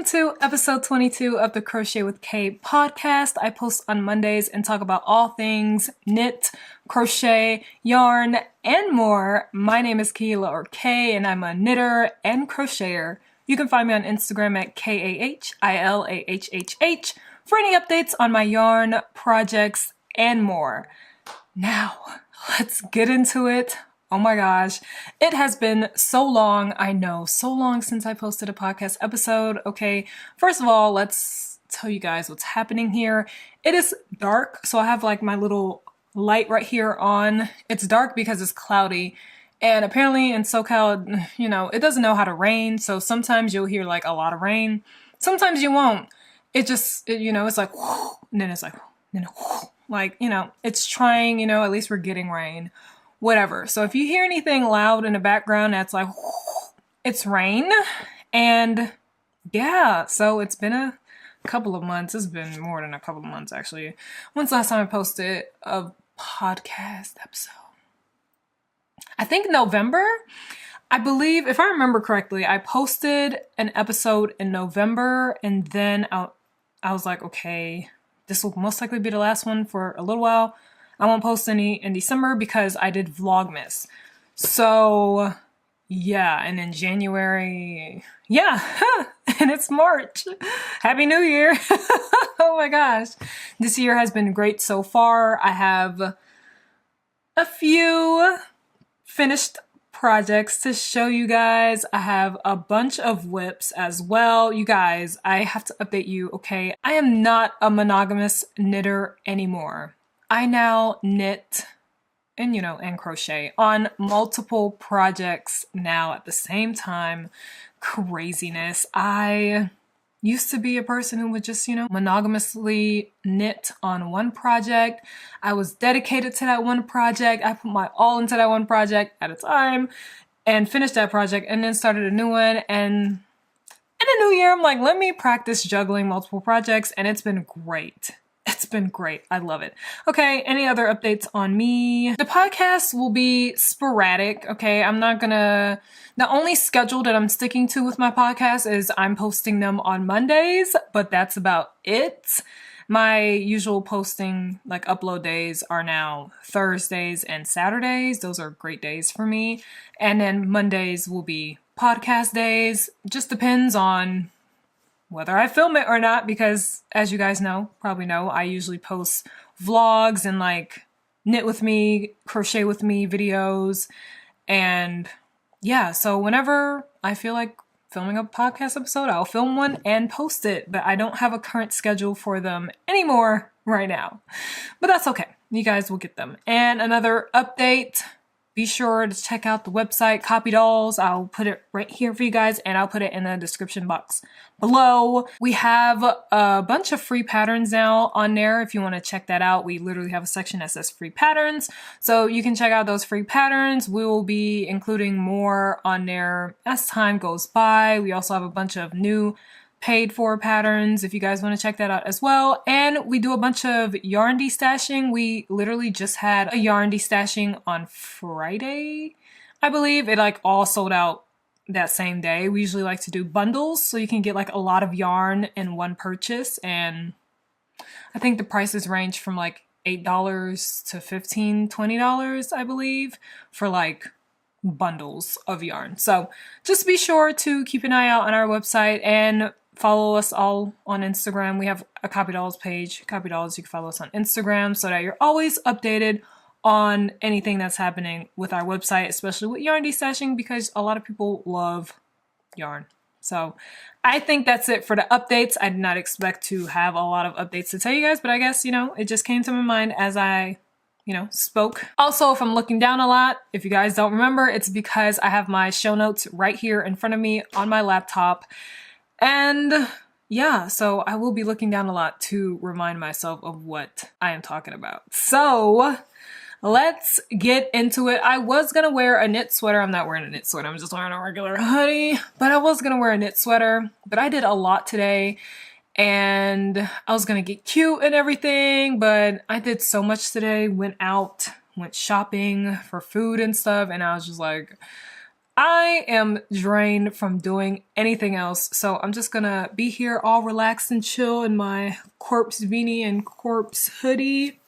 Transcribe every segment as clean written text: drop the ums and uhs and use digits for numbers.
to episode 22 of the Crochet with Kaye podcast. I post on Mondays and talk about all things knit, crochet, yarn, and more. My name is Kayla or Kaye, and I'm a knitter and crocheter. You can find me on Instagram at KAHILAHHH for any updates on my yarn, projects, and more. Now, let's get into it. Oh my gosh, it has been so long, I know, so long since I posted a podcast episode. Okay, first of all, let's tell you guys what's happening here. It is dark, so I have like my little light right here on. It's dark because it's cloudy, and apparently in SoCal, you know, it doesn't know how to rain, so sometimes you'll hear like a lot of rain. Sometimes you won't. It just, you know, it's like, whoo, and then it's like, you know, whoo, like, you know, it's trying, you know, at least we're getting rain. Whatever. So if you hear anything loud in the background, that's like, it's rain. And yeah, so it's been a couple of months. It's been more than a couple of months, actually. When's the last time I posted a podcast episode? I think November. I believe, if I remember correctly, I posted an episode in November, and then I was like, okay, this will most likely be the last one for a little while. I won't post any in December because I did Vlogmas. So yeah, and in January, yeah, and it's March. Happy New Year. Oh my gosh. This year has been great so far. I have a few finished projects to show you guys. I have a bunch of whips as well. You guys, I have to update you, okay? I am not a monogamous knitter anymore. I now knit and, you know, and crochet on multiple projects now at the same time. Craziness. I used to be a person who would just, you know, monogamously knit on one project. I was dedicated to that one project. I put my all into that one project at a time and finished that project and then started a new one. And in the new year, I'm like, let me practice juggling multiple projects, and it's been great. It's been great. I love it. Okay, any other updates on me? The podcast will be sporadic, okay? I'm not gonna... The only schedule that I'm sticking to with my podcast is I'm posting them on Mondays, but that's about it. My usual posting, like upload days, are now Thursdays and Saturdays. Those are great days for me. And then Mondays will be podcast days. Just depends on whether I film it or not, because as you guys know, probably know, I usually post vlogs and like knit with me, crochet with me videos. And yeah, so whenever I feel like filming a podcast episode, I'll film one and post it, but I don't have a current schedule for them anymore right now. But that's okay. You guys will get them. And another update, be sure to check out the website, Copy Dolls. I'll put it right here for you guys, and I'll put it in the description box below. We have a bunch of free patterns now on there if you want to check that out. We literally have a section that says free patterns, so you can check out those free patterns. We will be including more on there as time goes by. We also have a bunch of new paid for patterns if you guys want to check that out as well. And we do a bunch of yarn destashing. We literally just had a yarn destashing on Friday, I believe. It like all sold out that same day. We usually like to do bundles so you can get like a lot of yarn in one purchase, and I think the prices range from like $8 to $15, $20, I believe, for like bundles of yarn. So just be sure to keep an eye out on our website and follow us all on Instagram. We have a Copy Dolls page. Copy Dolls, you can follow us on Instagram so that you're always updated on anything that's happening with our website, especially with yarn destashing, because a lot of people love yarn. So I think that's it for the updates. I did not expect to have a lot of updates to tell you guys, but I guess, you know, it just came to my mind as I, you know, spoke. Also, if I'm looking down a lot, if you guys don't remember, it's because I have my show notes right here in front of me on my laptop. And yeah, so I will be looking down a lot to remind myself of what I am talking about. So let's get into it. I was gonna wear a knit sweater. I'm not wearing a knit sweater. I'm just wearing a regular hoodie, but I was gonna wear a knit sweater, but I did a lot today and I was gonna get cute and everything, but I did so much today. Went out, went shopping for food and stuff, and I was just like, I am drained from doing anything else, so I'm just gonna be here all relaxed and chill in my corpse beanie and corpse hoodie.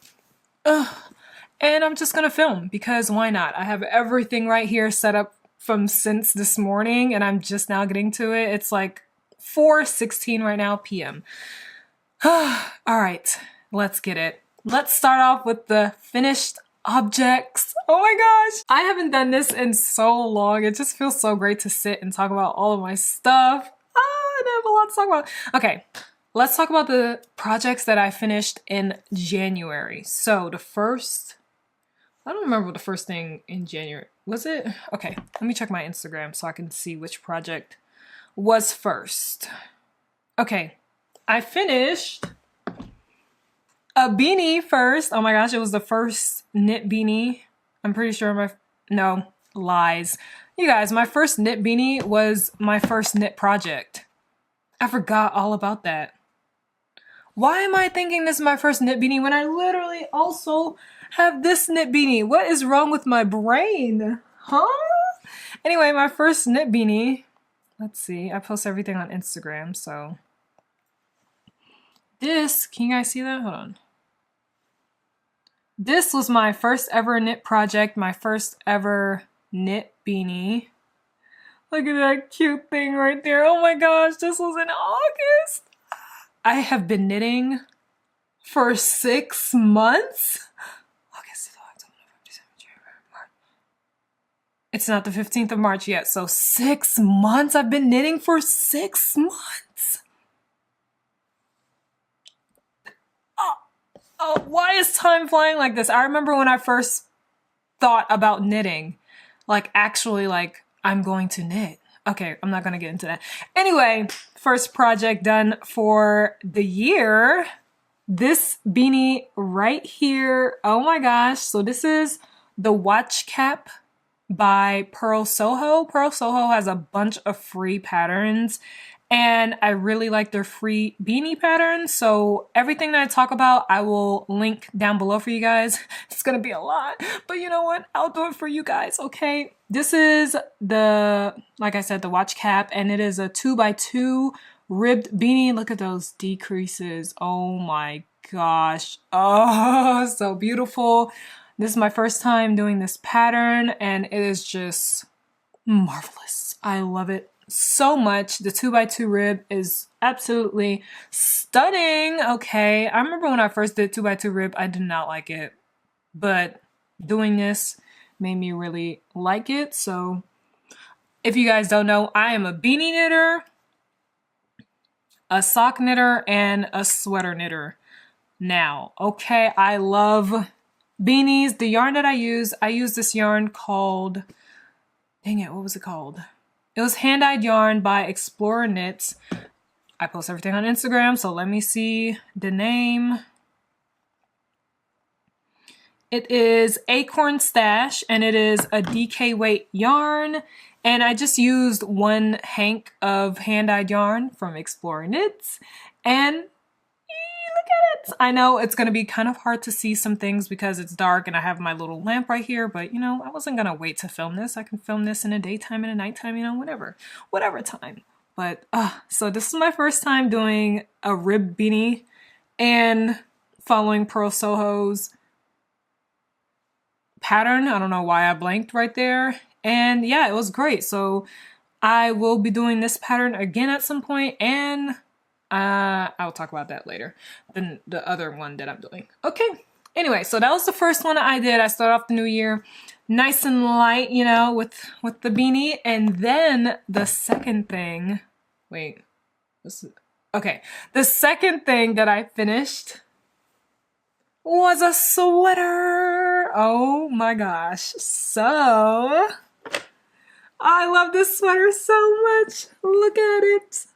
And I'm just gonna film because why not? I have everything right here set up from since this morning and I'm just now getting to it. It's like 4:16 right now p.m. All right, let's get it. Let's start off with the finished objects. Oh my gosh, I haven't done this in so long. It just feels so great to sit and talk about all of my stuff. I have a lot to talk about. Okay, let's talk about the projects that I finished in January. So the first, I don't remember what the first thing in January was. It okay, let me check my Instagram so I can see which project was first. Okay, I finished a beanie first. Oh my gosh, it was the first knit beanie. I'm pretty sure no, lies. You guys, my first knit beanie was my first knit project. I forgot all about that. Why am I thinking this is my first knit beanie when I literally also have this knit beanie? What is wrong with my brain? Huh? Anyway, my first knit beanie. Let's see. I post everything on Instagram, so. This, can you guys see that? Hold on. This was my first ever knit project, my first ever knit beanie. Look at that cute thing right there. Oh my gosh, this was in August. I have been knitting for 6 months. August, October, November, December, January, March. It's not the 15th of March yet, so 6 months. I've been knitting for 6 months. Oh, why is time flying like this? I remember when I first thought about knitting, like actually like I'm going to knit. Okay, I'm not gonna get into that. Anyway, first project done for the year. This beanie right here. Oh my gosh. So this is the watch cap by Pearl Soho. Pearl Soho has a bunch of free patterns and I really like their free beanie patterns. So everything that I talk about, I will link down below for you guys. It's gonna be a lot, but you know what? I'll do it for you guys, okay? This is the, like I said, the watch cap, and it is a 2x2 ribbed beanie. Look at those decreases. Oh my gosh. Oh, so beautiful. This is my first time doing this pattern, and it is just marvelous. I love it so much. The 2x2 rib is absolutely stunning. Okay, I remember when I first did 2x2 rib, I did not like it, but doing this made me really like it. So if you guys don't know, I am a beanie knitter, a sock knitter, and a sweater knitter now. Okay, I love beanies. The yarn that I use this yarn called, dang it, what was it called? It was hand-dyed yarn by Explorer Knits. I post everything on Instagram, so let me see the name. It is Acorn Stash, and it is a DK weight yarn. And I just used 1 hank of hand-dyed yarn from Explorer Knits. And look at it. I know it's going to be kind of hard to see some things because it's dark and I have my little lamp right here, but you know, I wasn't going to wait to film this. I can film this in the daytime and the nighttime, you know, whatever time. But so this is my first time doing a rib beanie and following Pearl Soho's pattern. I don't know why I blanked right there. And yeah, it was great. So I will be doing this pattern again at some point, and I'll talk about that later than the other one that I'm doing. Okay. Anyway, so that was the first one I did. I started off the new year nice and light, you know, with the beanie. And then the second thing, wait, okay. The second thing that I finished was a sweater. Oh my gosh. So I love this sweater so much. Look at it.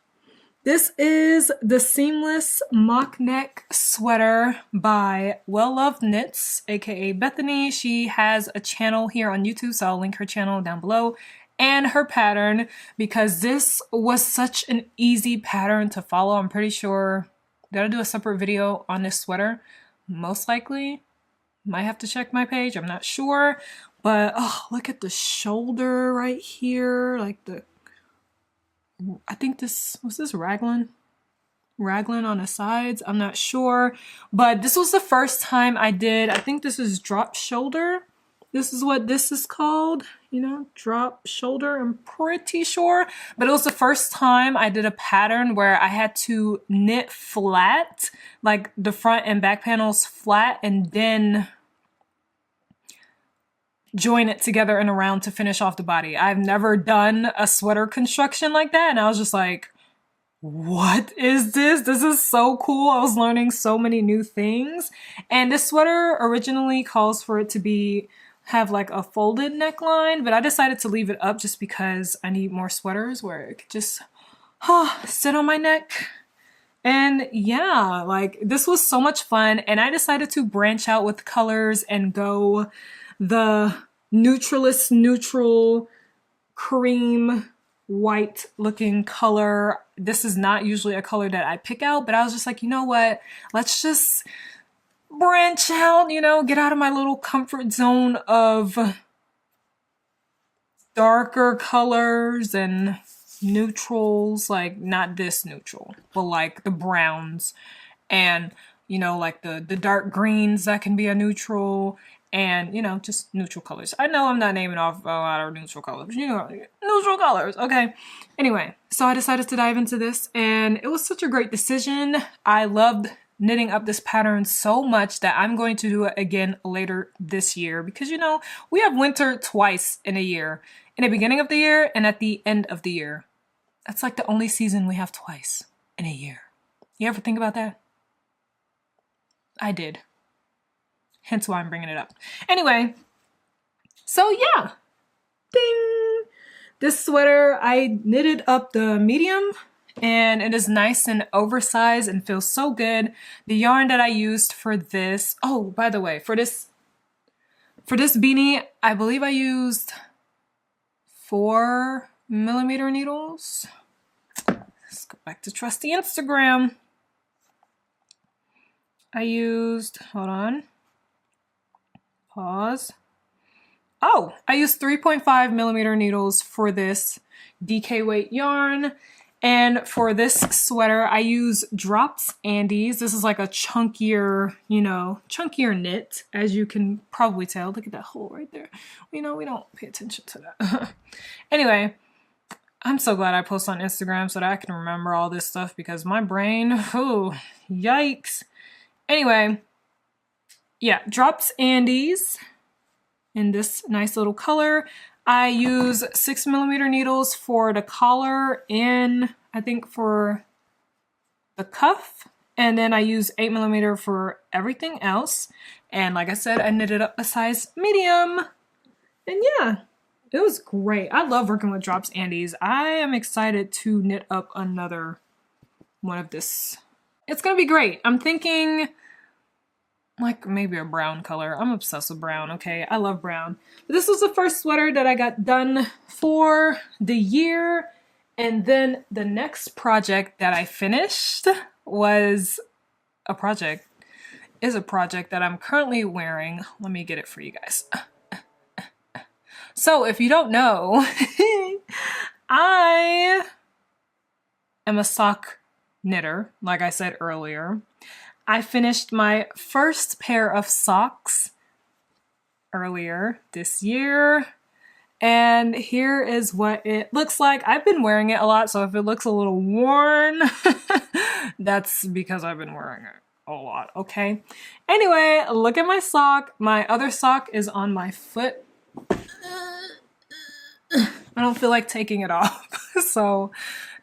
This is the seamless mock neck sweater by Well Loved Knits, aka Bethany. She has a channel here on YouTube, so I'll link her channel down below and her pattern because this was such an easy pattern to follow. I'm pretty sure, did I do a separate video on this sweater? Most likely. Might have to check my page, I'm not sure. But oh, look at the shoulder right here. Like I think was this raglan? Raglan on the sides, I'm not sure. But this was the first time I did, I think this is drop shoulder. This is what this is called, you know, drop shoulder, I'm pretty sure. But it was the first time I did a pattern where I had to knit flat, like the front and back panels flat, and then join it together and around to finish off the body. I've never done a sweater construction like that, and I was just like, what is this? This is so cool. I was learning so many new things. And this sweater originally calls for it to have like a folded neckline, but I decided to leave it up just because I need more sweaters where it could just sit on my neck. And yeah, like this was so much fun. And I decided to branch out with colors and go the neutralist neutral cream white looking color. This is not usually a color that I pick out, but I was just like, you know what? Let's just branch out, you know, get out of my little comfort zone of darker colors and neutrals, like not this neutral, but like the browns and, you know, like the dark greens that can be a neutral. And, you know, just neutral colors. I know I'm not naming off a lot of neutral colors, but you know, neutral colors, okay? Anyway, so I decided to dive into this, and it was such a great decision. I loved knitting up this pattern so much that I'm going to do it again later this year because, you know, we have winter twice in a year. In the beginning of the year and at the end of the year. That's like the only season we have twice in a year. You ever think about that? I did. Hence why I'm bringing it up. Anyway, so yeah, ding! This sweater, I knitted up the medium and it is nice and oversized and feels so good. The yarn that I used for this, oh, by the way, for this beanie, I believe I used 4mm needles. Let's go back to trusty Instagram. I used, hold on. Pause. Oh, I used 3.5mm needles for this DK weight yarn. And for this sweater, I use Drops Andes. This is like a chunkier, you know, chunkier knit, as you can probably tell. Look at that hole right there. You know, we don't pay attention to that. Anyway, I'm so glad I post on Instagram so that I can remember all this stuff because my brain, oh, yikes. Anyway, yeah, Drops Andes in this nice little color. I use 6mm needles for the collar and I think for the cuff. And then I use 8mm for everything else. And like I said, I knitted up a size medium. And yeah, it was great. I love working with Drops Andes. I am excited to knit up another one of this. It's gonna be great. I'm thinking like maybe a brown color. I'm obsessed with brown, okay? I love brown. But this was the first sweater that I got done for the year. And then the next project that I finished is a project that I'm currently wearing. Let me get it for you guys. So if you don't know, I am a sock knitter, like I said earlier. I finished my first pair of socks earlier this year, and here is what it looks like. I've been wearing it a lot, so if it looks a little worn, that's because I've been wearing it a lot, okay? Anyway, look at my sock. My other sock is on my foot. I don't feel like taking it off, so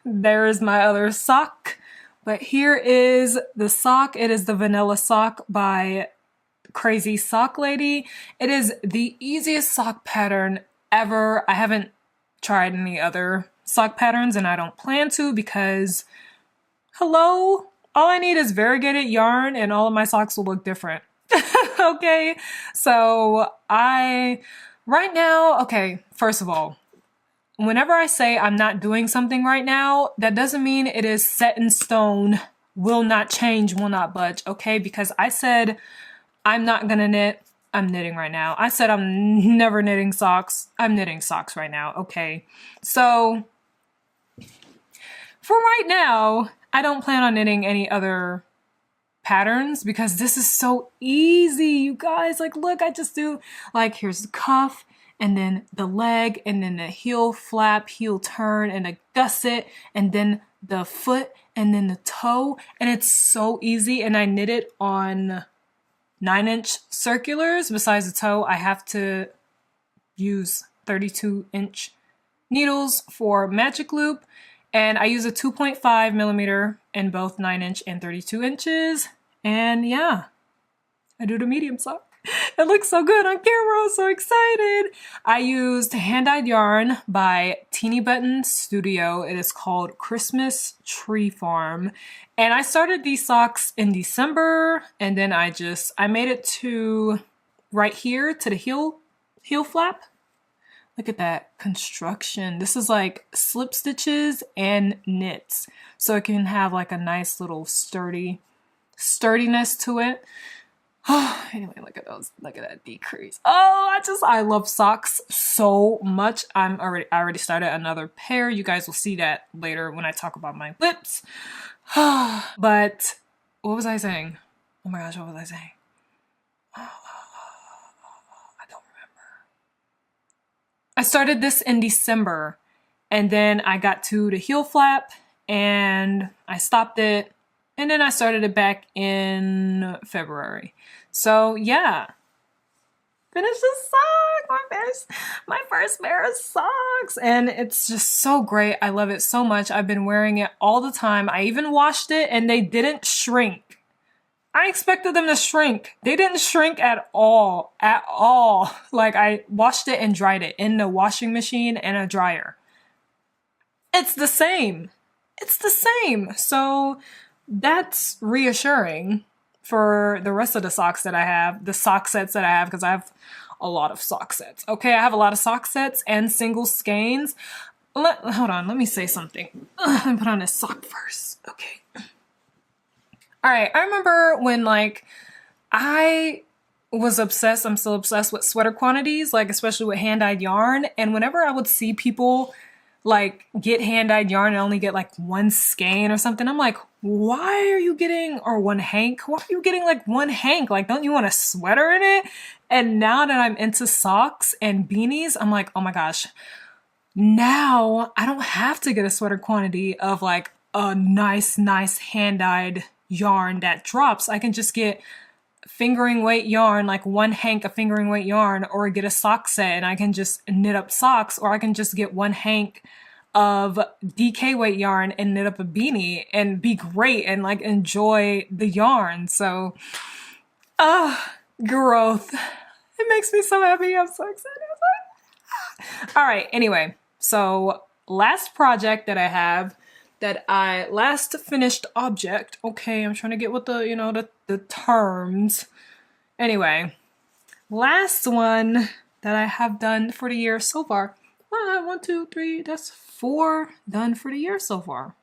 there's my other sock. But here is the sock. It is the Vanilla Sock by Crazy Sock Lady. It is the easiest sock pattern ever. I haven't tried any other sock patterns and I don't plan to because, hello, all I need is variegated yarn and all of my socks will look different. Okay, so right now, okay, first of all, whenever I say I'm not doing something right now, that doesn't mean it is set in stone, will not change, will not budge, okay? Because I said I'm not gonna knit I'm knitting right now. I said I'm never knitting socks. I'm knitting socks right now. Okay. So for right now, I don't plan on knitting any other patterns because this is so easy, you guys. Like, look, I just do like, here's the cuff and then the leg and then the heel flap, heel turn and a gusset and then the foot and then the toe. And it's so easy. And I knit it on 9-inch circulars. Besides the toe, I have to use 32-inch needles for magic loop. And I use a 2.5 millimeter in both 9-inch and 32 inches. And yeah, I do the medium sock. It looks so good on camera. I'm so excited. I used hand-dyed yarn by Teeny Button Studio. It is called Christmas Tree Farm. And I started these socks in December. And then I made it to right here to the heel flap. Look at that construction. This is like slip stitches and knits. So it can have like a nice little sturdiness to it. Anyway, look at those. Look at that decrease. Oh, I love socks so much. I already started another pair. You guys will see that later when I talk about my lips. But what was I saying? Oh my gosh, what was I saying? I don't remember. I started this in December and then I got to the heel flap and I stopped it. And then I started it back in February. So yeah, finished the sock, my first pair of socks. And it's just so great. I love it so much. I've been wearing it all the time. I even washed it and they didn't shrink. I expected them to shrink. They didn't shrink at all. Like I washed it and dried it in the washing machine and a dryer. It's the same. It's the same. So that's reassuring for the rest of the socks that I have, the sock sets that I have, because I have a lot of sock sets. Okay, I have a lot of sock sets and single skeins. Hold on, let me say something. Let me put on this sock first. Okay. All right, I remember when like I was obsessed, I'm still obsessed with sweater quantities, like especially with hand-dyed yarn. And whenever I would see people like get hand-dyed yarn and only get like one skein or something, I'm like, why are you getting, or one hank? Why are you getting like one hank? Like, don't you want a sweater in it? And now that I'm into socks and beanies, I'm like, oh my gosh, now I don't have to get a sweater quantity of like a nice hand-dyed yarn that drops. I can just get fingering weight yarn, like one hank of fingering weight yarn, or get a sock set and I can just knit up socks, or I can just get one hank of DK weight yarn and knit up a beanie and be great and like enjoy the yarn. So, growth. It makes me so happy. I'm so excited. All right. Anyway, so last project that I have, that I last finished object. Okay, I'm trying to get with the, the terms. Anyway, last one that I have done for the year so far. 1, 2, 3, that's 4 done for the year so far.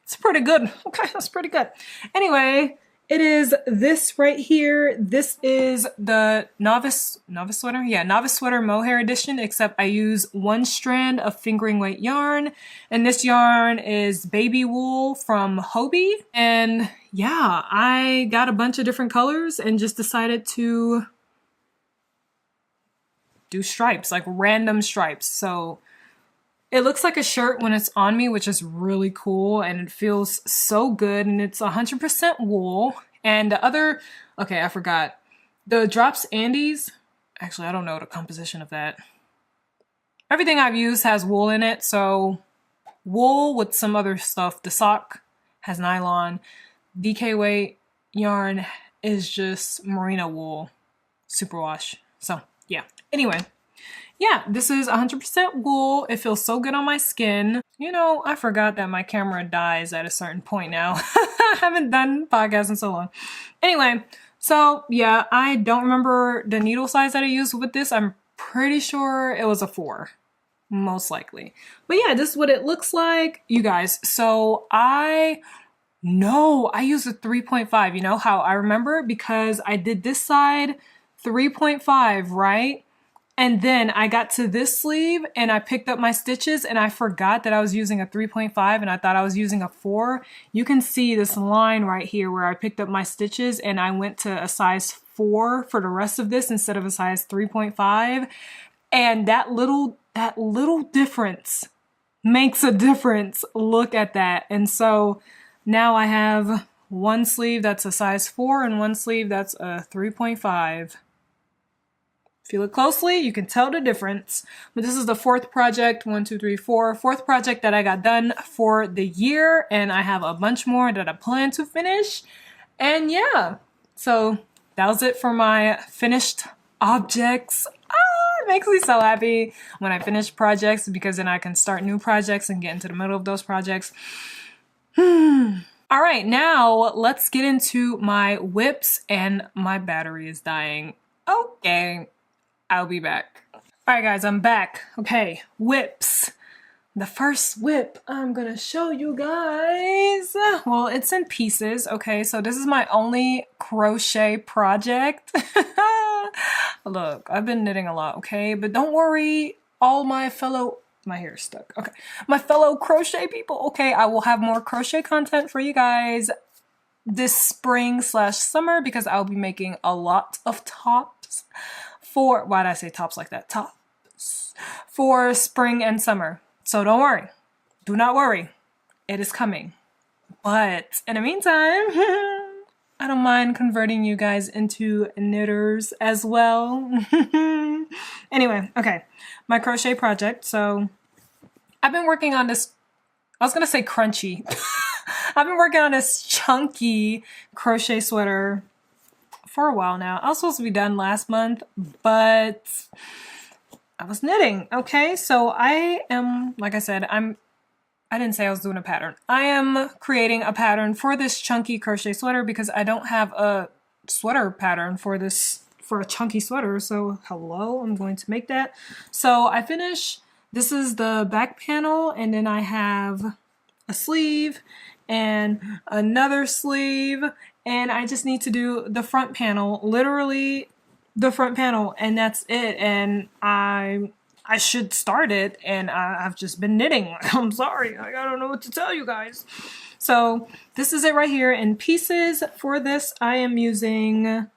It's pretty good. Okay, that's pretty good. Anyway, it is this right here. This is the novice sweater. Yeah, novice sweater mohair edition, except I use one strand of fingering weight yarn. And this yarn is baby wool from Hobie. And yeah, I got a bunch of different colors and just decided to do stripes, like random stripes. So it looks like a shirt when it's on me, which is really cool. And it feels so good. And it's 100% wool. And the other, okay, I forgot. The Drops Andes, actually, I don't know the composition of that. Everything I've used has wool in it. So wool with some other stuff. The sock has nylon. DK weight yarn is just merino wool, superwash. So yeah, anyway. Yeah, this is 100% wool. It feels so good on my skin. You know, I forgot that my camera dies at a certain point now. I haven't done podcasts in so long. Anyway, so yeah, I don't remember the needle size that I used with this. I'm pretty sure it was a 4, most likely. But yeah, this is what it looks like, you guys. So I used a 3.5. You know how I remember? Because I did this side 3.5, right? And then I got to this sleeve and I picked up my stitches and I forgot that I was using a 3.5 and I thought I was using a 4. You can see this line right here where I picked up my stitches and I went to a size 4 for the rest of this instead of a size 3.5. And that little difference makes a difference. Look at that. And so now I have one sleeve that's a size 4 and one sleeve that's a 3.5. If you look closely, you can tell the difference. But this is the fourth project, 1, 2, 3, 4, fourth project that I got done for the year, and I have a bunch more that I plan to finish. And yeah, so that was it for my finished objects. It makes me so happy when I finish projects because then I can start new projects and get into the middle of those projects. All right, now let's get into my whips, and my battery is dying. Okay. I'll be back. All right, guys, I'm back. Okay, whips. The first whip I'm gonna show you guys. Well, it's in pieces. Okay, so this is my only crochet project. Look, I've been knitting a lot, okay? But don't worry, all my hair is stuck. Okay, my fellow crochet people, okay, I will have more crochet content for you guys this spring/summer because I'll be making a lot of tops. Why did I say tops like that? Tops for spring and summer. So don't worry. Do not worry. It is coming. But in the meantime, I don't mind converting you guys into knitters as well. Anyway, okay. My crochet project. So I've been working on this, I was going to say crunchy. I've been working on this chunky crochet sweater for a while now. I was supposed to be done last month, but I was knitting. Okay, so I am, like I said, I didn't say I was doing a pattern. I am creating a pattern for this chunky crochet sweater because I don't have a sweater pattern for a chunky sweater. So hello, I'm going to make that. So I finish, this is the back panel, and then I have a sleeve and another sleeve, and I just need to do the front panel, literally the front panel, and that's it. And I should start it, and I've just been knitting. I'm sorry, I don't know what to tell you guys. So this is it right here in pieces. For this, I am using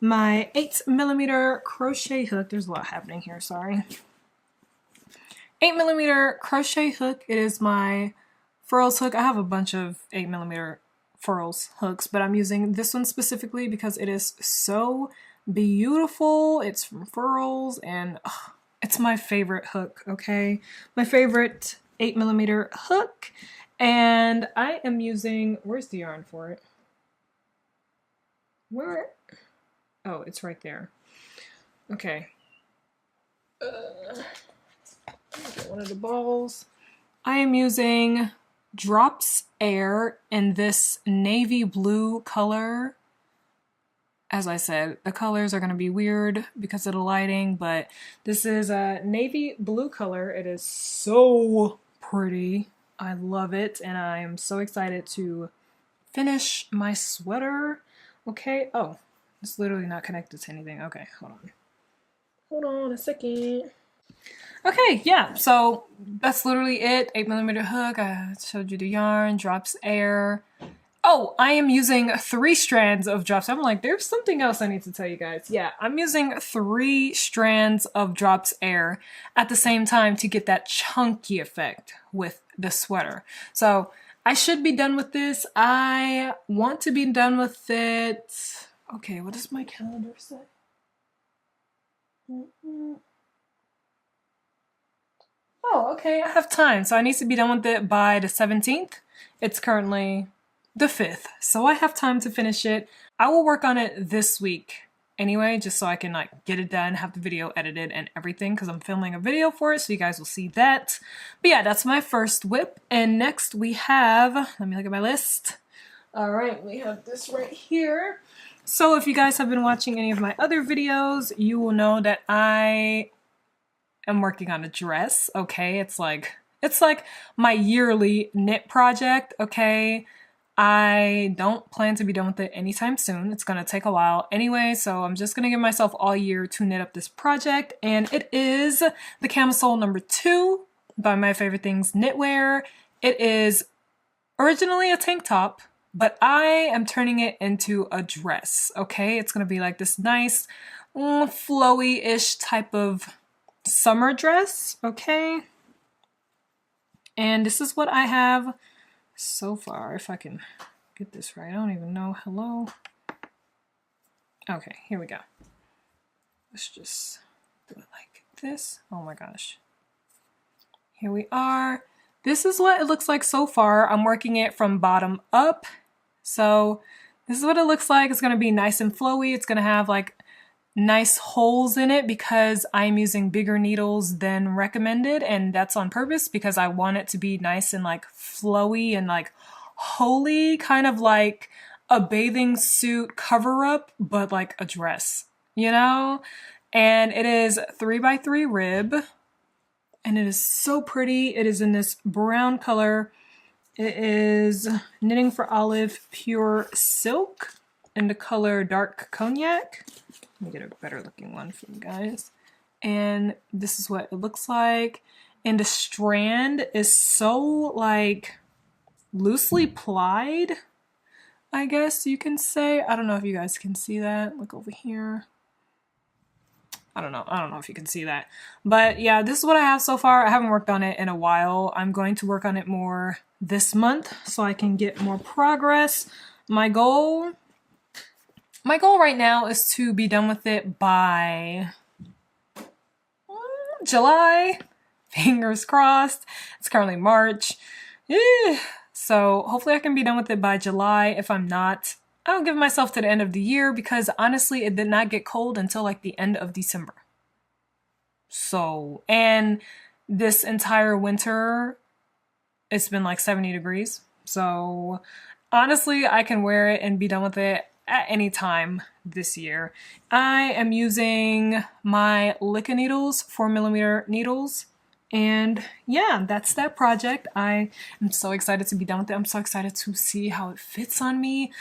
my 8mm crochet hook. There's a lot happening here, sorry. 8mm crochet hook. It is my furls hook. I have a bunch of 8mm furls hooks, but I'm using this one specifically because it is so beautiful. It's from Furls, and it's my favorite hook, okay? My favorite 8mm hook, and I am using, where's the yarn for it? Where? Oh, it's right there. Okay. Get one of the balls. I am using Drops Air in this navy blue color. As I said, the colors are going to be weird because of the lighting, but this is a navy blue color. It is so pretty. I love it, and I am so excited to finish my sweater. Okay, oh, it's literally not connected to anything. Okay, hold on. Hold on a second. Okay, yeah, so that's literally it. 8mm hook, I showed you the yarn, Drops Air. Oh, I am using 3 strands of Drops. I'm like, there's something else I need to tell you guys. Yeah, I'm using 3 strands of Drops Air at the same time to get that chunky effect with the sweater. So I should be done with this. I want to be done with it. Okay, what does my calendar say? Oh, okay, I have time. So I need to be done with it by the 17th. It's currently the 5th, so I have time to finish it. I will work on it this week anyway, just so I can like get it done, have the video edited and everything, because I'm filming a video for it, so you guys will see that. But yeah, that's my first whip. And next we have, let me look at my list. All right, we have this right here. So if you guys have been watching any of my other videos, you will know that I am working on a dress. Okay, it's like my yearly knit project. Okay, I don't plan to be done with it anytime soon. It's gonna take a while anyway, so I'm just gonna give myself all year to knit up this project. And it is the camisole number 2 by My Favorite Things Knitwear. It is originally a tank top, but I am turning it into a dress, okay? It's gonna be like this nice, flowy-ish type of summer dress, okay? And this is what I have so far, if I can get this right. I don't even know. Hello? Okay, here we go. Let's just do it like this. Oh my gosh. Here we are. This is what it looks like so far. I'm working it from bottom up. So this is what it looks like. It's going to be nice and flowy. It's going to have like nice holes in it because I'm using bigger needles than recommended, and that's on purpose because I want it to be nice and like flowy and like holy, kind of like a bathing suit cover up, but like a dress, you know? And it is 3x3 rib, and it is so pretty. It is in this brown color. It is Knitting for Olive Pure Silk in the color Dark Cognac. Let me get a better looking one for you guys. And this is what it looks like. And the strand is so like loosely plied, I guess you can say. I don't know if you guys can see that. Look over here. I don't know if you can see that. But yeah, this is what I have so far. I haven't worked on it in a while. I'm going to work on it more this month so I can get more progress. My goal right now is to be done with it by July. Fingers crossed. It's currently March. So hopefully I can be done with it by July. If I'm not, I'll give myself to the end of the year because honestly, it did not get cold until like the end of December. So, and this entire winter, it's been like 70 degrees. So honestly, I can wear it and be done with it at any time this year. I am using my Licka needles, 4mm needles. And yeah, that's that project. I am so excited to be done with it. I'm so excited to see how it fits on me.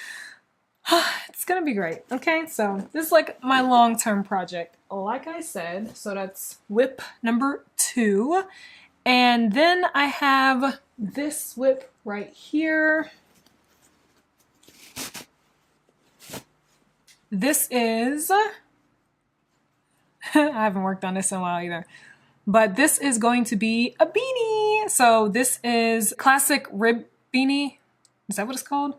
It's gonna be great. Okay, so this is like my long-term project, like I said. So that's whip number 2. And then I have this whip right here. This is, I haven't worked on this in a while either, but this is going to be a beanie. So this is classic rib beanie. Is that what it's called?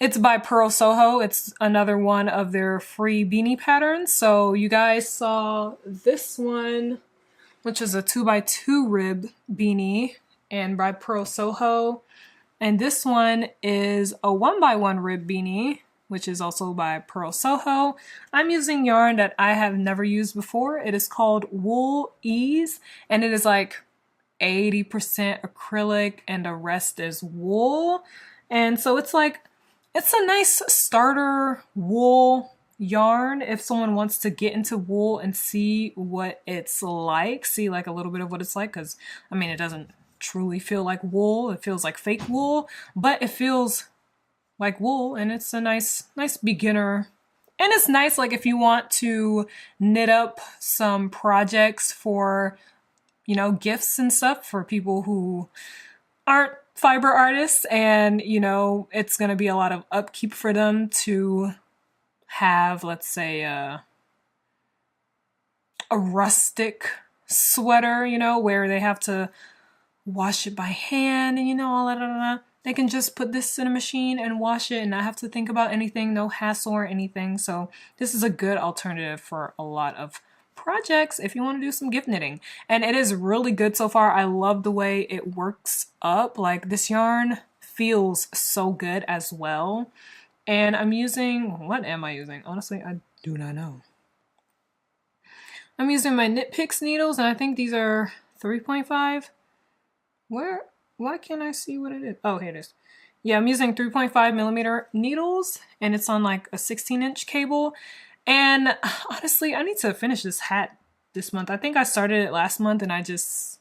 It's by Pearl Soho. It's another one of their free beanie patterns. So you guys saw this one, which is a 2x2 rib beanie and by Pearl Soho. And this one is a 1x1 rib beanie, which is also by Pearl Soho. I'm using yarn that I have never used before. It is called Wool Ease, and it is like 80% acrylic and the rest is wool. And so it's like, it's a nice starter wool yarn if someone wants to get into wool and see what it's like, see like a little bit of what it's like, because I mean, it doesn't truly feel like wool. It feels like fake wool, but it feels like wool, and it's a nice beginner. And it's nice like if you want to knit up some projects for, you know, gifts and stuff for people who aren't fiber artists, and you know, it's going to be a lot of upkeep for them to have, let's say, a rustic sweater, you know, where they have to wash it by hand and, you know, all that. They can just put this in a machine and wash it and not have to think about anything, no hassle or anything. So this is a good alternative for a lot of projects if you want to do some gift knitting. And it is really good so far. I love the way it works up. Like this yarn feels so good as well. And I'm using, what am I using? Honestly, I do not know. I'm using my Knit Picks needles, and I think these are 3.5. Why can't I see what it is? Oh, here it is. Yeah, I'm using 3.5mm needles, and it's on like a 16-inch cable. And honestly, I need to finish this hat this month. I think I started it last month and I just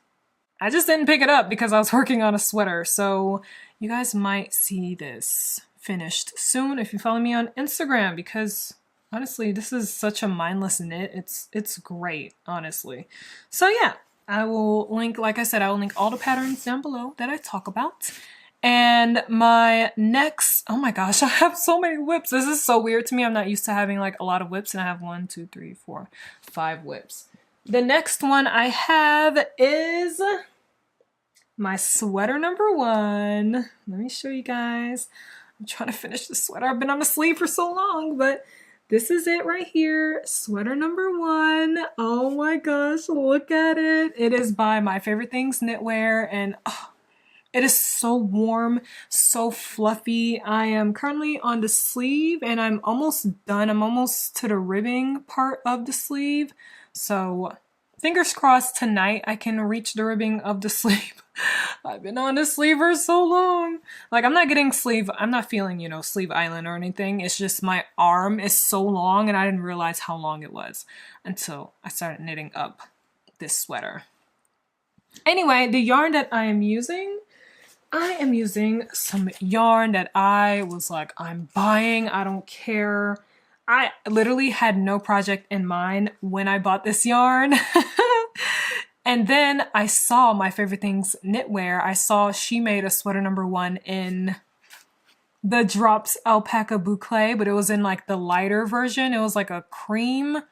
I just didn't pick it up because I was working on a sweater. So you guys might see this finished soon if you follow me on Instagram, because honestly, this is such a mindless knit. It's great, honestly. So yeah, I will link, like I said, I will link all the patterns down below that I talk about. And my next, oh my gosh, I have so many whips. This is so weird to me. I'm not used to having like a lot of whips, and I have 1, 2, 3, 4, 5 whips. The next one I have is my sweater number 1. Let me show you guys. I'm trying to finish the sweater. I've been on the sleeve for so long, but this is it right here. Sweater number 1. Oh my gosh, look at it. It is by My Favorite Things Knitwear, and oh, it is so warm, so fluffy. I am currently on the sleeve and I'm almost done. I'm almost to the ribbing part of the sleeve. So fingers crossed tonight I can reach the ribbing of the sleeve. I've been on the sleeve for so long. Like, I'm not getting sleeve, I'm not feeling, you know, sleeve island or anything. It's just my arm is so long and I didn't realize how long it was until I started knitting up this sweater. Anyway, the yarn that I am using some yarn that I was like, I'm buying, I don't care. I literally had no project in mind when I bought this yarn. And then I saw My Favorite Things Knitwear. I saw she made a sweater number 1 in the Drops Alpaca Boucle, but it was in like the lighter version. It was like a cream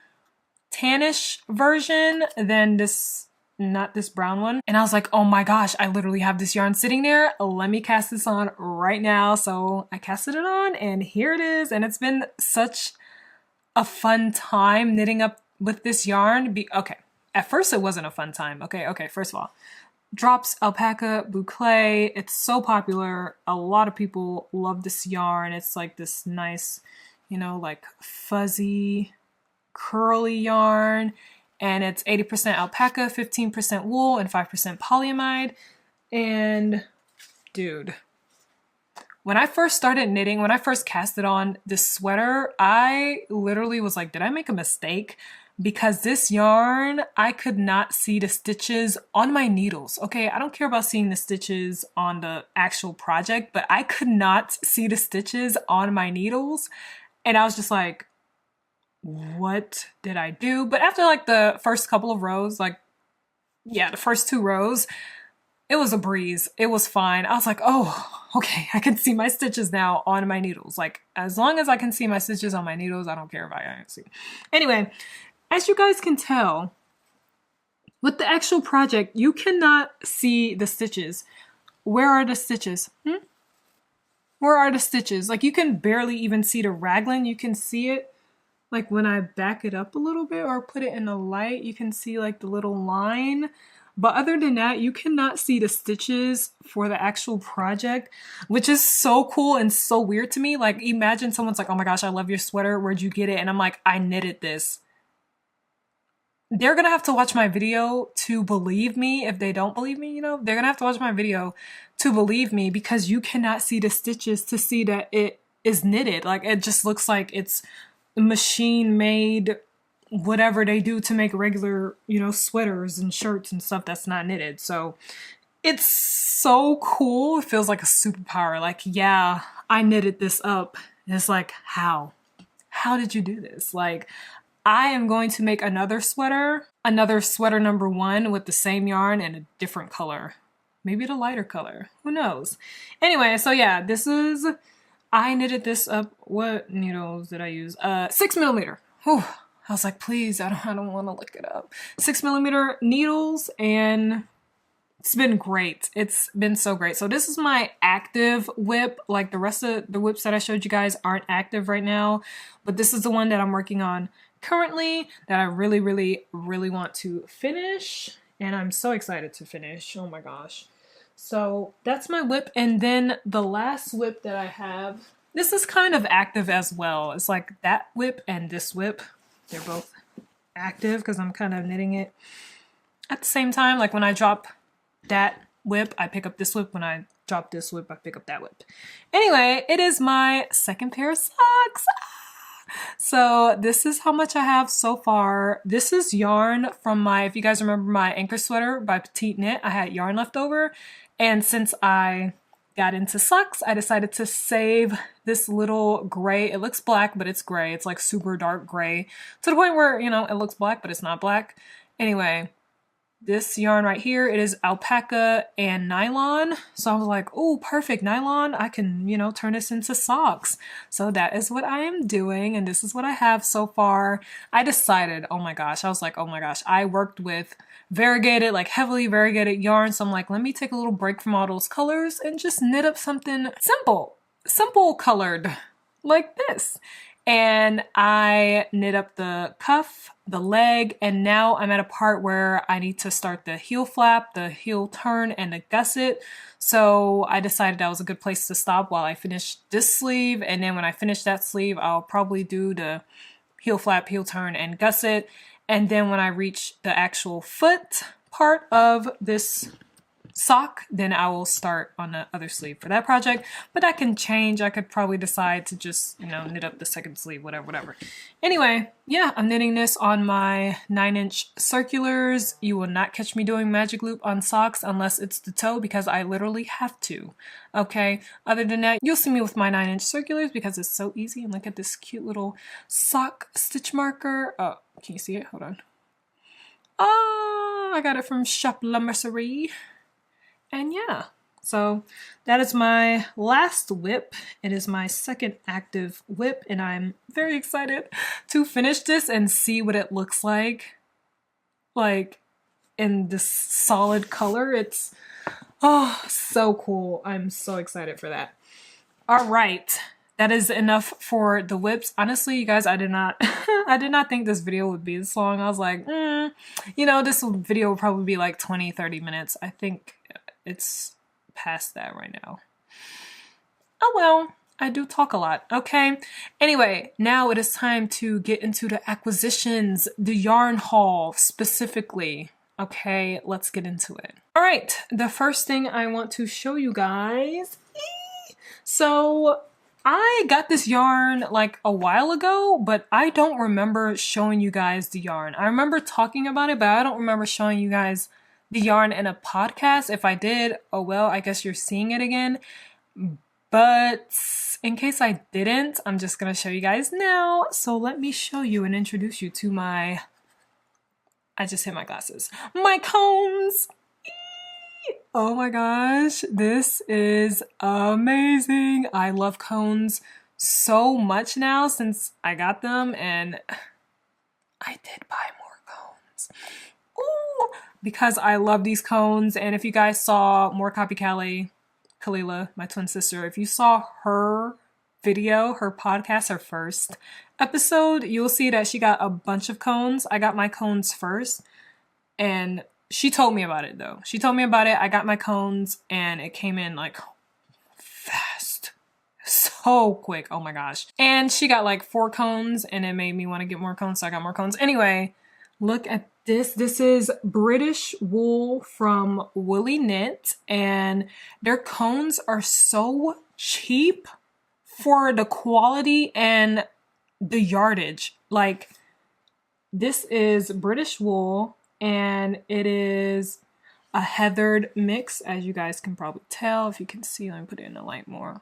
tannish version than this, not this brown one. And I was like, oh my gosh, I literally have this yarn sitting there. Let me cast this on right now. So I casted it on and here it is. And it's been such a fun time knitting up with this yarn. Okay, at first it wasn't a fun time. Okay, first of all, Drops Alpaca Boucle. It's so popular. A lot of people love this yarn. It's like this nice, you know, like fuzzy, curly yarn. And it's 80% alpaca, 15% wool, and 5% polyamide. And dude, when I first started knitting, when I first casted on this sweater, I literally was like, did I make a mistake? Because this yarn, I could not see the stitches on my needles. Okay, I don't care about seeing the stitches on the actual project, but I could not see the stitches on my needles. And I was just like, what did I do? But after like the first couple of rows, like, yeah, the first 2 rows, it was a breeze. It was fine. I was like, oh, okay, I can see my stitches now on my needles. Like, as long as I can see my stitches on my needles, I don't care if I can't see. Anyway, as you guys can tell, with the actual project, you cannot see the stitches. Where are the stitches? Where are the stitches? Like, you can barely even see the raglan. You can see it. Like when I back it up a little bit or put it in the light, you can see like the little line. But other than that, you cannot see the stitches for the actual project, which is so cool and so weird to me. Like, imagine someone's like, oh my gosh, I love your sweater. Where'd you get it? And I'm like, I knitted this. They're gonna have to watch my video to believe me. If they don't believe me, you know, they're gonna have to watch my video to believe me, because you cannot see the stitches to see that it is knitted. Like, it just looks like it's machine made, whatever they do to make regular, you know, sweaters and shirts and stuff that's not knitted. So it's so cool. It feels like a superpower. Like, yeah, I knitted this up. And it's like, how did you do this? Like, I am going to make another sweater number 1 with the same yarn and a different color, maybe the lighter color, who knows? Anyway, so yeah, this is, I knitted this up. What needles did I use? 6mm. Whew. I was like, please, I don't want to look it up. 6mm needles, and it's been great. It's been so great. So this is my active whip. Like, the rest of the whips that I showed you guys aren't active right now, but this is the one that I'm working on currently that I really, really, really want to finish. And I'm so excited to finish. Oh my gosh. So that's my whip. And then the last whip that I have, this is kind of active as well. It's like that whip and this whip. They're both active because I'm kind of knitting it at the same time. Like, when I drop that whip, I pick up this whip. When I drop this whip, I pick up that whip. Anyway, it is my second pair of socks. So this is how much I have so far. This is yarn from my, if you guys remember my anchor sweater by Petite Knit, I had yarn left over. And since I got into socks, I decided to save this little gray. It looks black, but it's gray. It's like super dark gray to the point where, you know, it looks black, but it's not black. Anyway, this yarn right here, it is alpaca and nylon. So I was like, oh, perfect, nylon. I can, you know, turn this into socks. So that is what I am doing. And this is what I have so far. I decided, oh my gosh, I was like, oh my gosh, I worked with variegated, like heavily variegated yarn. So I'm like, let me take a little break from all those colors and just knit up something simple colored like this. And I knit up the cuff, the leg, and now I'm at a part where I need to start the heel flap, the heel turn, and the gusset. So I decided that was a good place to stop while I finish this sleeve. And then when I finish that sleeve, I'll probably do the heel flap, heel turn, and gusset. And then when I reach the actual foot part of this sock, then I will start on the other sleeve for that project. But that can change. I could probably decide to just, you know, knit up the second sleeve, whatever. Anyway, yeah, I'm knitting this on my 9-inch circulars. You will not catch me doing magic loop on socks unless it's the toe, because I literally have to. Okay, other than that, you'll see me with my 9-inch circulars because it's so easy. And look at this cute little sock stitch marker. Oh, can you see it? Hold on. Oh, I got it from Shop La Mercerie. And yeah, so that is my last whip. It is my second active whip, and I'm very excited to finish this and see what it looks like in this solid color. It's, oh, so cool. I'm so excited for that. All right, that is enough for the whips. Honestly, you guys, I did not I did not think this video would be this long. I was like, you know, this video will probably be like 20-30 minutes. I think it's past that right now. Oh well, I do talk a lot, okay? Anyway, now it is time to get into the acquisitions, the yarn haul specifically. Okay, let's get into it. All right, the first thing I want to show you guys. So I got this yarn like a while ago, but I don't remember showing you guys the yarn. I remember talking about it, but I don't remember showing you guys the yarn in a podcast. If I did, oh well, I guess you're seeing it again. But in case I didn't, I'm just gonna show you guys now. So let me show you and introduce you to my, I just hit my glasses, my cones. Oh my gosh, this is amazing. I love cones so much now since I got them, and I did buy more cones. Ooh, because I love these cones. And if you guys saw More Copy Kaye, Kalila, my twin sister, if you saw her video, her podcast, her first episode, you'll see that she got a bunch of cones. I got my cones first, and she told me about it though. She told me about it. I got my cones and it came in like fast, so quick. Oh my gosh. And she got like 4 cones and it made me want to get more cones. So I got more cones. Anyway, look at this. This is British wool from Woolly Knit, and their cones are so cheap for the quality and the yardage. Like, this is British wool, and it is a heathered mix, as you guys can probably tell. If you can see, let me put it in the light more.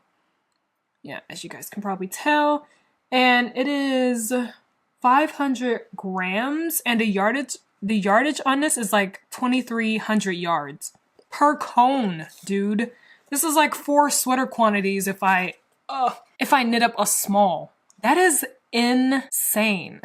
Yeah, as you guys can probably tell. And it is 500 grams, and the yardage on this is like 2,300 yards per cone, dude. This is like 4 sweater quantities if I knit up a small. That is insane.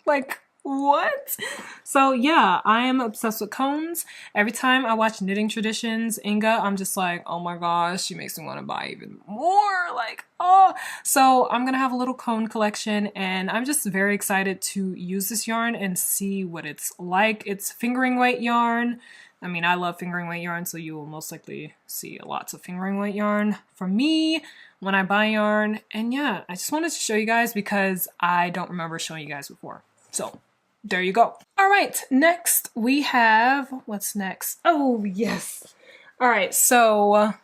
Like, what? So yeah, I am obsessed with cones. Every time I watch Knitting Traditions, Inga, I'm just like, oh my gosh, she makes me want to buy even more. Like, oh. So I'm gonna have a little cone collection, and I'm just very excited to use this yarn and see what it's like. It's fingering weight yarn. I mean, I love fingering weight yarn, so you will most likely see lots of fingering weight yarn from me when I buy yarn. And yeah, I just wanted to show you guys because I don't remember showing you guys before. So there you go. All right, next we have, what's next? Oh, yes. All right, so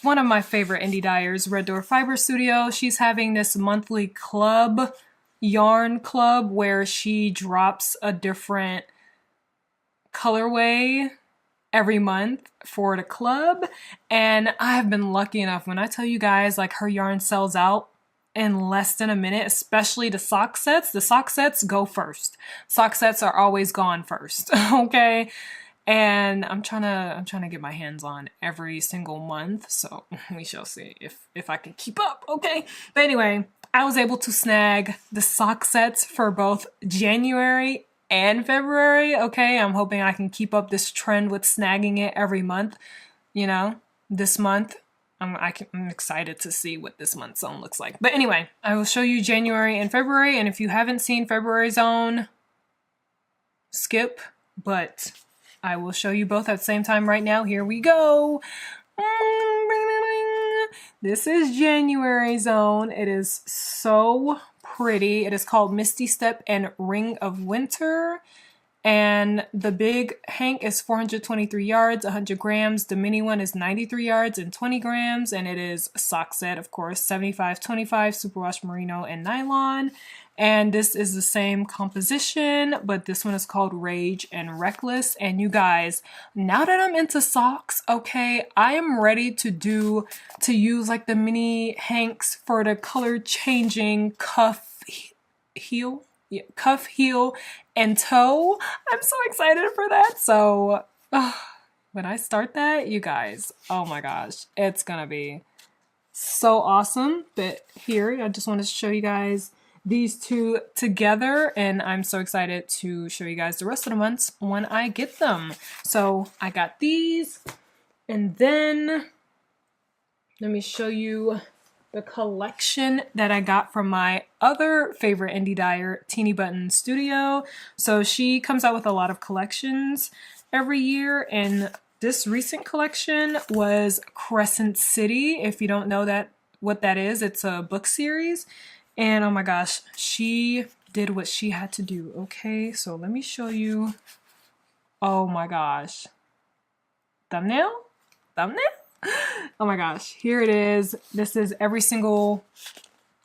one of my favorite indie dyers, Red Door Fiber Studio, she's having this monthly club yarn club where she drops a different colorway every month for the club, and I've been lucky enough, when I tell you guys, like, her yarn sells out in less than a minute, especially the sock sets. The sock sets go first. Sock sets are always gone first. Okay. And I'm trying to get my hands on every single month, so we shall see if I can keep up. Okay. But anyway, I was able to snag the sock sets for both January and February. Okay, I'm hoping I can keep up this trend with snagging it every month. You know, this month, I'm excited to see what this month's zone looks like. But anyway, I will show you January and February, and if you haven't seen February zone, skip, but I will show you both at the same time right now. Here we go. This is January zone. It is so pretty. It is called Misty Step and Ring of Winter. And the big hank is 423 yards, 100 grams. The mini one is 93 yards and 20 grams. And it is a sock set, of course, 75-25 superwash merino and nylon. And this is the same composition, but this one is called Rage and Reckless. And you guys, now that I'm into socks, okay, I am ready to use like the mini hanks for the color changing cuff heel. Yeah, cuff, heel, and toe. I'm so excited for that. So when I start that, you guys, oh my gosh, it's gonna be so awesome. But here, I just want to show you guys these two together, and I'm so excited to show you guys the rest of the months when I get them. So I got these, and then let me show you the collection that I got from my other favorite indie dyer, Teeny Button Studio. So she comes out with a lot of collections every year, and this recent collection was Crescent City. If you don't know what that is, it's a book series. And oh my gosh, she did what she had to do. Okay, so let me show you. Oh my gosh. Thumbnail? Oh my gosh, here it is. This is every single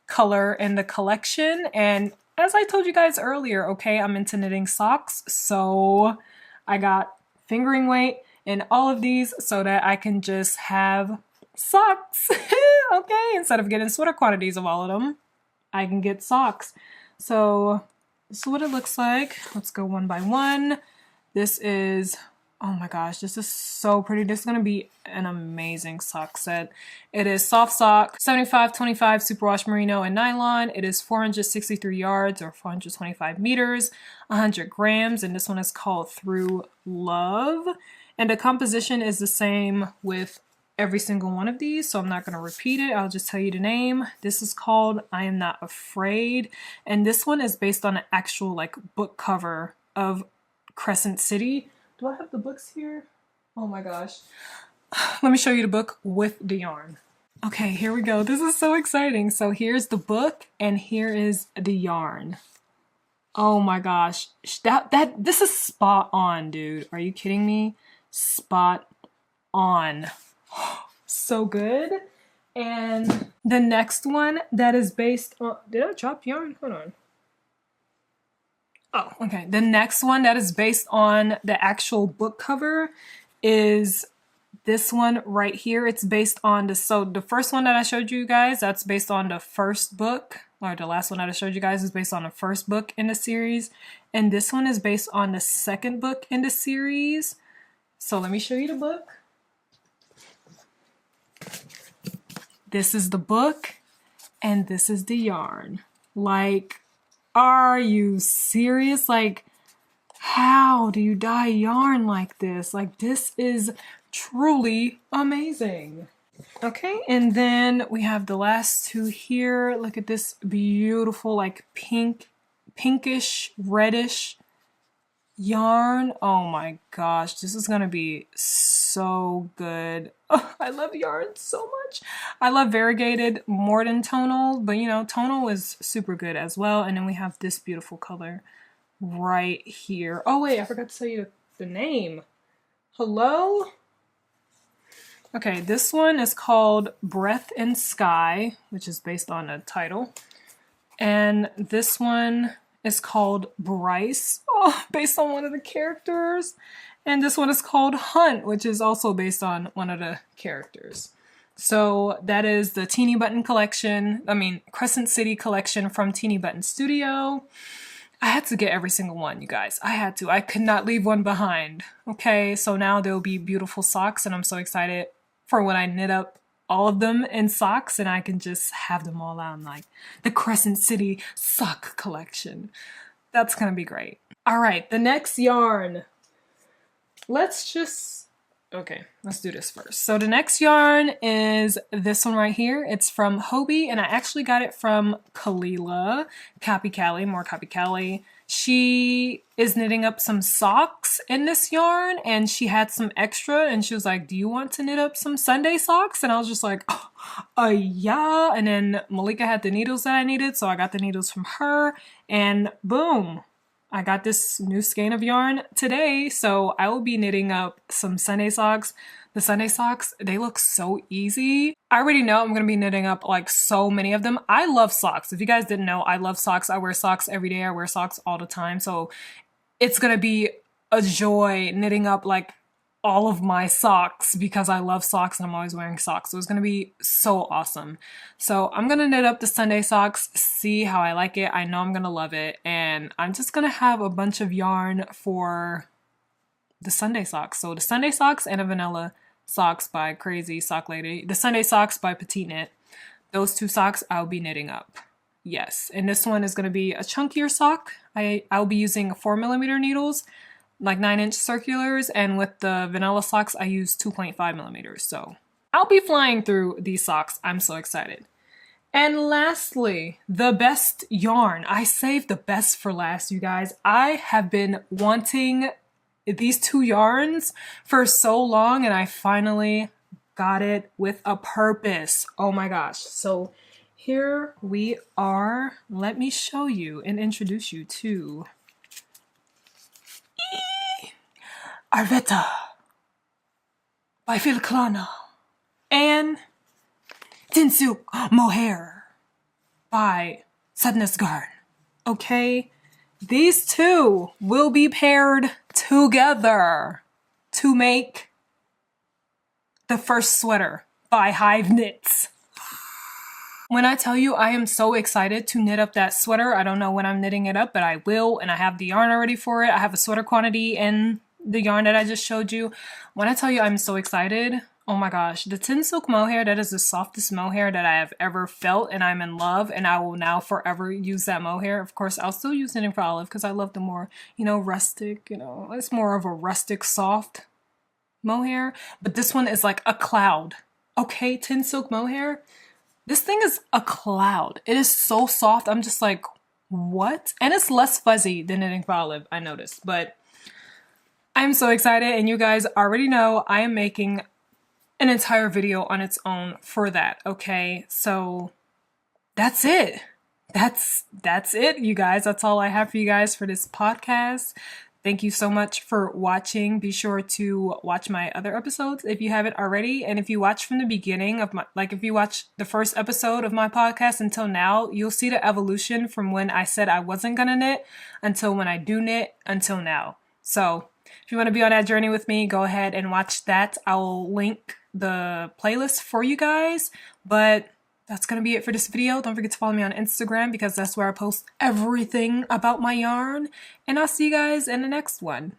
color in the collection. And as I told you guys earlier, okay, I'm into knitting socks. So I got fingering weight in all of these so that I can just have socks. Okay, instead of getting sweater quantities of all of them, I can get socks. So this is what it looks like. Let's go one by one. This is, oh my gosh, this is so pretty. This is going to be an amazing sock set. It is soft sock, 75-25 superwash merino and nylon. It is 463 yards or 425 meters, 100 grams. And this one is called Through Love. And the composition is the same with every single one of these, so I'm not going to repeat it. I'll just tell you the name. This is called I Am Not Afraid. And this one is based on an actual like book cover of Crescent City. Do I have the books here? Oh my gosh. Let me show you the book with the yarn. Okay, here we go. This is so exciting. So here's the book and here is the yarn. Oh my gosh. This is spot on, dude. Are you kidding me? Spot on. So good. And the next one that is based on, did I drop yarn? Hold on. Oh, okay. The next one that is based on the actual book cover is this one right here. It's based on the first one that I showed you guys, that's based on the first book, or the last one that I showed you guys is based on the first book in the series. And this one is based on the second book in the series. So let me show you the book. This is the book and this is the yarn. Like, are you serious? Like, how do you dye yarn like this? Like, this is truly amazing. Okay, and then we have the last two here. Look at this beautiful, like pinkish, reddish yarn. Oh my gosh, this is gonna be so good. Oh, I love yarn so much. I love variegated more than tonal, but you know, tonal is super good as well. And then we have this beautiful color right here. Oh wait, I forgot to tell you the name. Hello? Okay, this one is called Breath and Sky, which is based on a title. And this one is called Bryce, based on one of the characters. And this one is called Hunt, which is also based on one of the characters. So that is the Teeny Button collection, Crescent City collection from Teeny Button Studio. I had to get every single one, you guys. I had to. I could not leave one behind. Okay, so now there will be beautiful socks, and I'm so excited for when I knit up all of them in socks and I can just have them all out in like the Crescent City sock collection. That's gonna be great. All right, the next yarn. Let's do this first. So the next yarn is this one right here. It's from Hobie, and I actually got it from Kalila, more Copy Kaye. She is knitting up some socks in this yarn, and she had some extra, and she was like, do you want to knit up some Sunday socks? And I was just like, yeah. And then Malika had the needles that I needed, so I got the needles from her, and boom. I got this new skein of yarn today, so I will be knitting up some Sunday socks. The Sunday socks, they look so easy. I already know I'm going to be knitting up like so many of them. I love socks. If you guys didn't know, I love socks. I wear socks every day. I wear socks all the time. So it's going to be a joy knitting up like all of my socks because I love socks and I'm always wearing socks. So it's going to be so awesome. So I'm going to knit up the Sunday socks, see how I like it. I know I'm going to love it. And I'm just going to have a bunch of yarn for the Sunday socks. So the Sunday socks and a vanilla socks by Crazy Sock Lady. The Sunday socks by Petite Knit. Those two socks I'll be knitting up. Yes. And this one is going to be a chunkier sock. I'll be using 4mm needles, like 9-inch circulars, and with the vanilla socks I use 2.5mm. So I'll be flying through these socks. I'm so excited. And lastly, the best yarn. I saved the best for last, you guys. I have been wanting these two yarns for so long, and I finally got it with a purpose. Oh my gosh. So here we are. Let me show you and introduce you to Arvetta by Filklana and Tinsuk Mohair by Sadness Garn. Okay, these two will be paired together to make the first sweater by Hive Knits. When I tell you I am so excited to knit up that sweater, I don't know when I'm knitting it up, but I will, and I have the yarn already for it. I have a sweater quantity in the yarn that I just showed you. When I tell you I'm so excited, oh my gosh, the Tinsuk mohair, that is the softest mohair that I have ever felt, and I'm in love, and I will now forever use that mohair. Of course, I'll still use Knitting for Olive because I love the more, rustic, it's more of a rustic soft mohair, but this one is like a cloud. Okay, Tinsuk mohair, this thing is a cloud. It is so soft. I'm just like, what? And it's less fuzzy than Knitting for Olive, I noticed, but I'm so excited, and you guys already know I am making an entire video on its own for that, okay? So that's it. That's it, you guys. That's all I have for you guys for this podcast. Thank you so much for watching. Be sure to watch my other episodes if you haven't already. And if you watch from the beginning of if you watch the first episode of my podcast until now, you'll see the evolution from when I said I wasn't gonna knit until when I do knit until now. So if you want to be on that journey with me, go ahead and watch that. I'll link the playlist for you guys, but that's gonna be it for this video. Don't forget to follow me on Instagram because that's where I post everything about my yarn, and I'll see you guys in the next one.